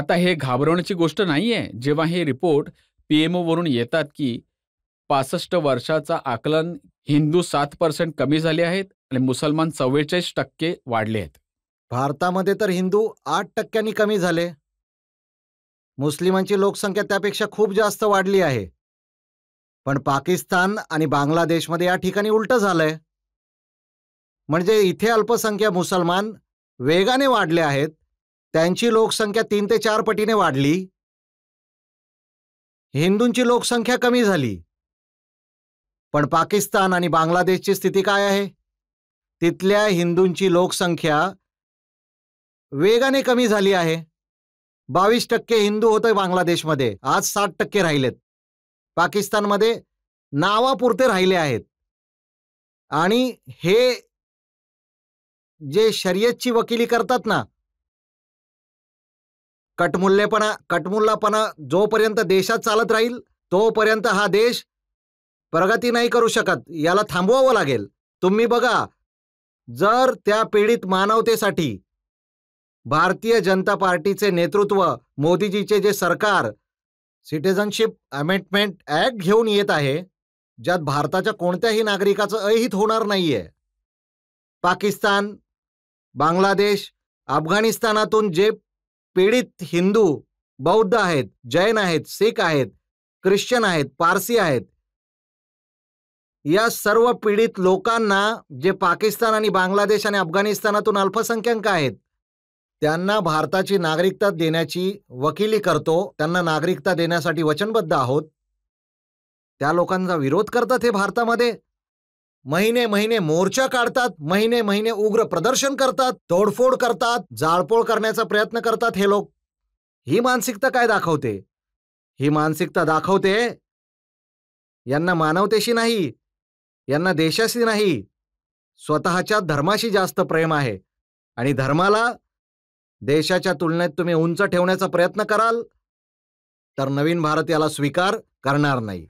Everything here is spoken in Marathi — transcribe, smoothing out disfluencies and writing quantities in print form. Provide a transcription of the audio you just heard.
आता हे घाबरवण्याची गोष्ट नाहीये जेव्हा हे रिपोर्ट पीएमओ वरून येतात की 65 वर्षाचा आकलन हिंदू 7% कमी झाले आहेत आणि मुसलमान 44% वाढले आहेत. भारतामध्ये तर हिंदू 8% कमी झाले. मुस्लिमांची लोकसंख्या त्यापेक्षा खूप जास्त वाढली आहे. पण पाकिस्तान आणि बांगलादेशमध्ये या ठिकाणी उलटं झालंय. म्हणजे इथे अल्पसंख्याक मुसलमान वेगाने वाढले आहेत, त्यांची लोकसंख्या 3 ते 4 पटीने वाढली. हिंदूंची लोकसंख्या कमी झाली. पण पाकिस्तान आणि बांगलादेशची स्थिती काय आहे? तिथल्या हिंदूंची लोकसंख्या वेगाने कमी झाली आहे. 22% हिंदू होते बांगलादेशमध्ये, आज 60% राहिलेत. पाकिस्तानमध्ये नावापुरते राहिले आहेत. आणि हे जे शर्यतची वकिली करतात ना, कटमुल्लापणा जोपर्यंत देशात चालत राहील तोपर्यंत हा देश प्रगती नाही करू शकत. याला थांबवावं लागेल. तुम्ही बघा, जर त्या पीडित मानवतेसाठी भारतीय जनता पार्टीचे नेतृत्व, मोदीजीचे जे सरकार सिटिझनशिप अमेंडमेंट ऍक्ट घेऊन येत आहे, ज्यात भारताच्या कोणत्याही नागरिकाचं अहित होणार नाहीये. पाकिस्तान, बांगलादेश, अफगाणिस्तानातून जे पीडित हिंदू, बौद्ध आहेत, जैन आहेत, शीख आहेत, ख्रिश्चन आहेत, पारसी आहेत, या सर्व पीडित लोकांना जे पाकिस्तान आणि बांगलादेश आणि अफगाणिस्तानातून अल्पसंख्याक आहेत, त्यांना भारताची नागरिकता देण्याची वकिली करतो. त्यांना नागरिकता देण्यासाठी वचनबद्ध आहोत. त्या लोकांचा विरोध करतात हे भारतामध्ये. महिने महिने मोर्चा काढतात, महिने महिने उग्र प्रदर्शन करतात, तोडफोड करतात, जाळपोळ करण्याचा प्रयत्न करतात हे लोक. ही मानसिकता काय दाखवते? ही मानसिकता दाखवते यांना मानवतेशी नाही, यांना देशाशी नाही, स्वतःच्या धर्माशी जास्त प्रेम आहे. आणि धर्माला देशाच्या तुलनेत तुम्ही उंच ठेवण्याचा प्रयत्न कराल तर नवीन भारत याला स्वीकार करणार नाही.